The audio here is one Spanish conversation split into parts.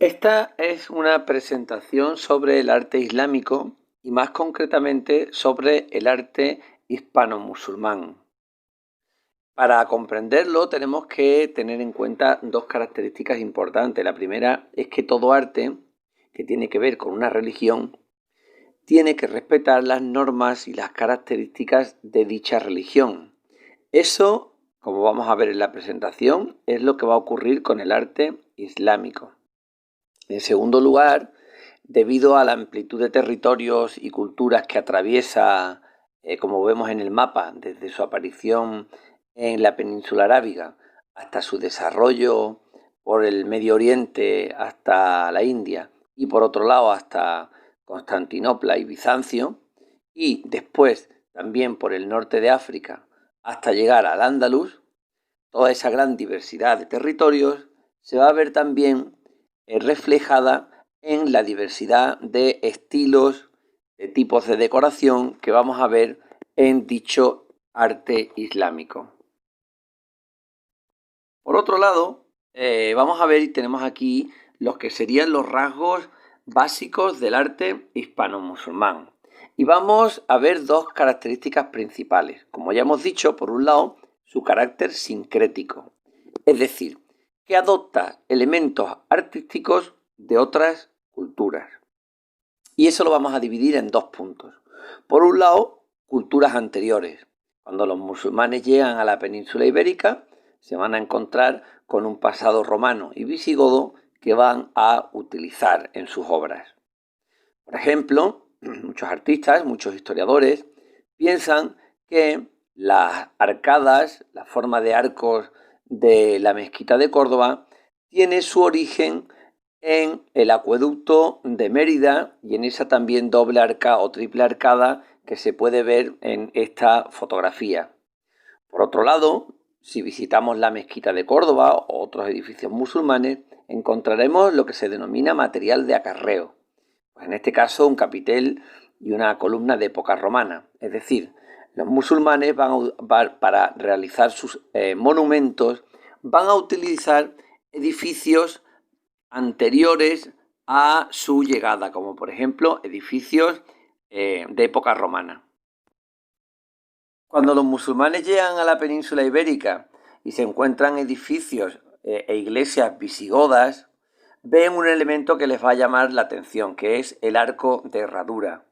Esta es una presentación sobre el arte islámico y más concretamente sobre el arte hispano-musulmán. Para comprenderlo tenemos que tener en cuenta dos características importantes. La primera es que todo arte que tiene que ver con una religión tiene que respetar las normas y las características de dicha religión. Eso, como vamos a ver en la presentación, es lo que va a ocurrir con el arte islámico. En segundo lugar, debido a la amplitud de territorios y culturas que atraviesa, como vemos en el mapa, desde su aparición en la península arábiga hasta su desarrollo por el Medio Oriente hasta la India y por otro lado hasta Constantinopla y Bizancio, y después también por el norte de África hasta llegar al Andalus, toda esa gran diversidad de territorios se va a ver también reflejada en la diversidad de estilos, de tipos de decoración que vamos a ver en dicho arte islámico. Por otro lado, vamos a ver y tenemos aquí los que serían los rasgos básicos del arte hispano-musulmán. Y vamos a ver dos características principales. Como ya hemos dicho, por un lado, su carácter sincrético, es decir, que adopta elementos artísticos de otras culturas. Y eso lo vamos a dividir en dos puntos. Por un lado, culturas anteriores. Cuando los musulmanes llegan a la península ibérica, se van a encontrar con un pasado romano y visigodo que van a utilizar en sus obras. Por ejemplo, muchos artistas, muchos historiadores, piensan que las arcadas, la forma de arcos de la mezquita de Córdoba, tiene su origen en el acueducto de Mérida y en esa también doble arcada o triple arcada que se puede ver en esta fotografía. Por otro lado, si visitamos la mezquita de Córdoba o otros edificios musulmanes, encontraremos lo que se denomina material de acarreo. Pues en este caso, un capitel y una columna de época romana. Es decir, los musulmanes para realizar sus monumentos, van a utilizar edificios anteriores a su llegada, como por ejemplo edificios de época romana. Cuando los musulmanes llegan a la península ibérica y se encuentran edificios e iglesias visigodas, ven un elemento que les va a llamar la atención, que es el arco de herradura.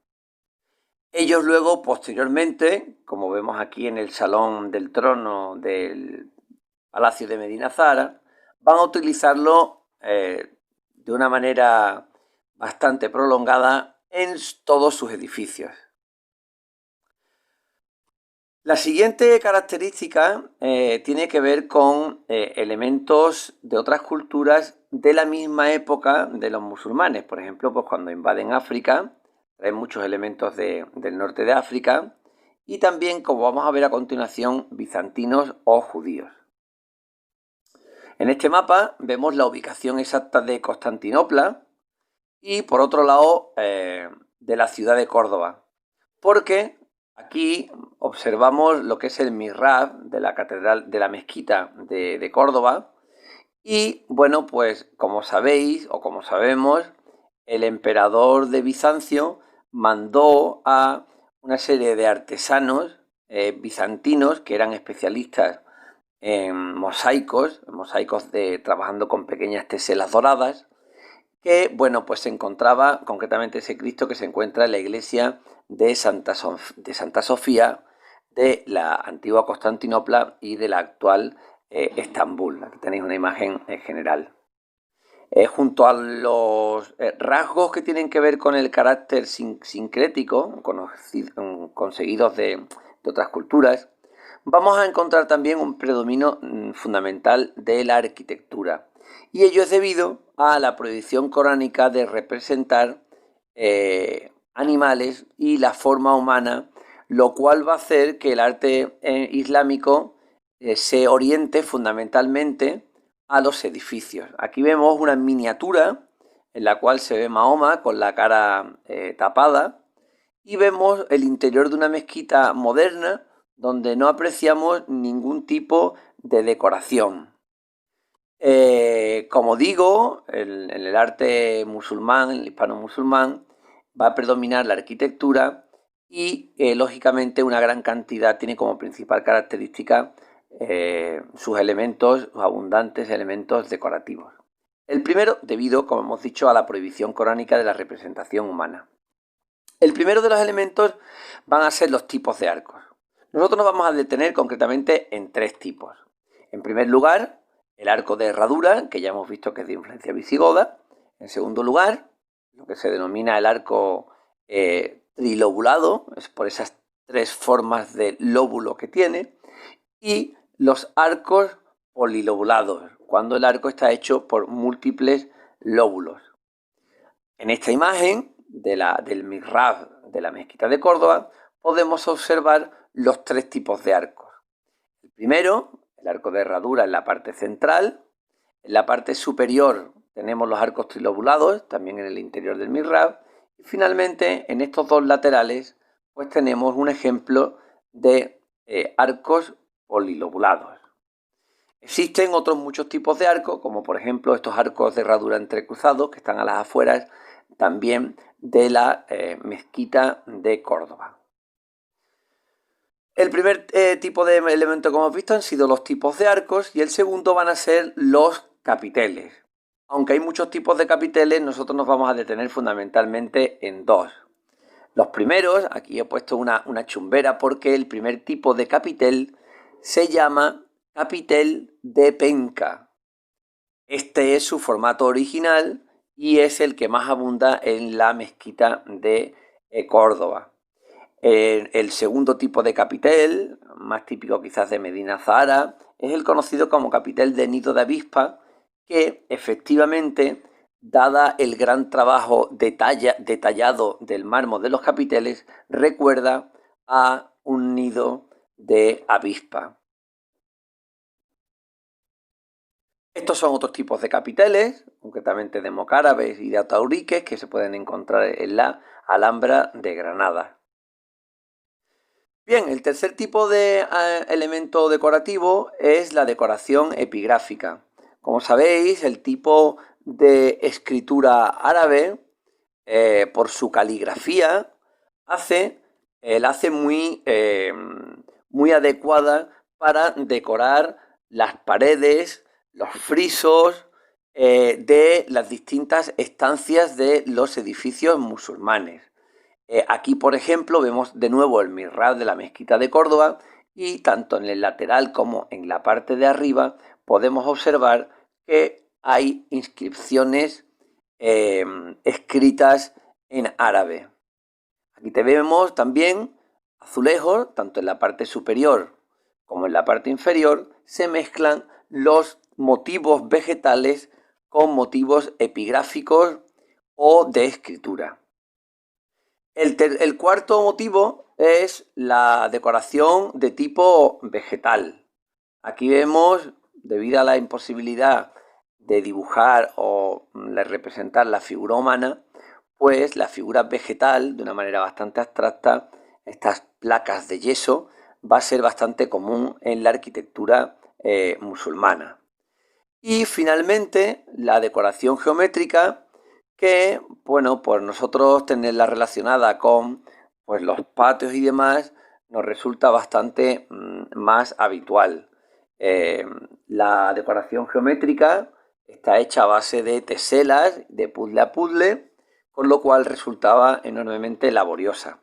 Ellos luego, posteriormente, como vemos aquí en el Salón del Trono del Palacio de Medina Zahara, van a utilizarlo de una manera bastante prolongada en todos sus edificios. La siguiente característica tiene que ver con elementos de otras culturas de la misma época de los musulmanes. Por ejemplo, pues cuando invaden África, traen muchos elementos del norte de África y también, como vamos a ver a continuación, bizantinos o judíos. En este mapa vemos la ubicación exacta de Constantinopla y, por otro lado, de la ciudad de Córdoba, porque aquí observamos lo que es el mihrab de la catedral, de la mezquita de Córdoba. Y bueno, pues como sabéis o como sabemos, el emperador de Bizancio mandó a una serie de artesanos bizantinos que eran especialistas en mosaicos trabajando con pequeñas teselas doradas, que bueno, pues se encontraba concretamente ese Cristo que se encuentra en la iglesia de Santa Sofía de la antigua Constantinopla y de la actual Estambul. Aquí tenéis una imagen general. Junto a los rasgos que tienen que ver con el carácter sincrético, conseguidos de otras culturas, vamos a encontrar también un predominio fundamental de la arquitectura. Y ello es debido a la prohibición coránica de representar animales y la forma humana, lo cual va a hacer que el arte islámico se oriente fundamentalmente a los edificios. Aquí vemos una miniatura en la cual se ve Mahoma con la cara tapada y vemos el interior de una mezquita moderna donde no apreciamos ningún tipo de decoración. Como digo, en el arte musulmán, el hispano-musulmán, va a predominar la arquitectura y, lógicamente, una gran cantidad tiene como principal característica sus elementos, sus abundantes elementos decorativos. El primero, debido, como hemos dicho, a la prohibición coránica de la representación humana. El primero de los elementos van a ser los tipos de arcos. Nosotros nos vamos a detener concretamente en tres tipos. En primer lugar, el arco de herradura, que ya hemos visto que es de influencia visigoda. En segundo lugar, lo que se denomina el arco trilobulado, es por esas tres formas de lóbulo que tiene. Y los arcos polilobulados, cuando el arco está hecho por múltiples lóbulos. En esta imagen del mihrab de la mezquita de Córdoba podemos observar los tres tipos de arcos. El primero, el arco de herradura en la parte central. En la parte superior tenemos los arcos trilobulados, también en el interior del mihrab. Y finalmente, en estos dos laterales, pues tenemos un ejemplo de arcos polilobulados. Existen otros muchos tipos de arcos, como por ejemplo estos arcos de herradura entrecruzados que están a las afueras también de la mezquita de Córdoba. El primer tipo de elemento que hemos visto han sido los tipos de arcos y el segundo van a ser los capiteles. Aunque hay muchos tipos de capiteles, nosotros nos vamos a detener fundamentalmente en dos. Los primeros, aquí he puesto una chumbera porque el primer tipo de capitel se llama capitel de penca. Este es su formato original y es el que más abunda en la mezquita de Córdoba. El segundo tipo de capitel, más típico quizás de Medina Zahara, es el conocido como capitel de nido de avispa, que efectivamente, dada el gran trabajo detallado del mármol de los capiteles, recuerda a un nido de avispa. Estos son otros tipos de capiteles, concretamente de mocárabes y de atauriques, que se pueden encontrar en la Alhambra de Granada. Bien, el tercer tipo de elemento decorativo es la decoración epigráfica. Como sabéis, el tipo de escritura árabe, por su caligrafía, la hace muy adecuada para decorar las paredes, los frisos de las distintas estancias de los edificios musulmanes. Aquí, por ejemplo, vemos de nuevo el mihrab de la mezquita de Córdoba y tanto en el lateral como en la parte de arriba podemos observar que hay inscripciones escritas en árabe. Aquí vemos también azulejos, tanto en la parte superior como en la parte inferior, se mezclan los motivos vegetales con motivos epigráficos o de escritura. El cuarto motivo es la decoración de tipo vegetal. Aquí vemos, debido a la imposibilidad de dibujar o de representar la figura humana, pues la figura vegetal, de una manera bastante abstracta, estas placas de yeso, va a ser bastante común en la arquitectura musulmana. Y finalmente, la decoración geométrica, que, bueno, pues nosotros tenerla relacionada con pues, los patios y demás, nos resulta bastante más habitual. La decoración geométrica está hecha a base de teselas, de puzzle a puzzle, con lo cual resultaba enormemente laboriosa.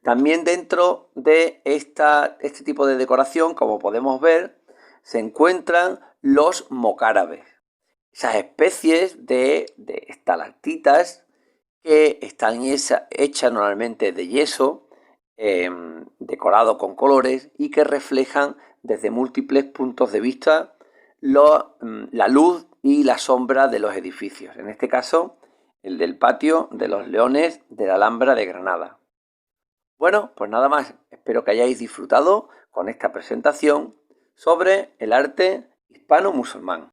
También dentro de este tipo de decoración, como podemos ver, se encuentran los mocárabes, esas especies de estalactitas que están hechas normalmente de yeso, decorado con colores y que reflejan desde múltiples puntos de vista la luz y la sombra de los edificios. En este caso, el del patio de los Leones de la Alhambra de Granada. Bueno, pues nada más. Espero que hayáis disfrutado con esta presentación sobre el arte hispano-musulmán.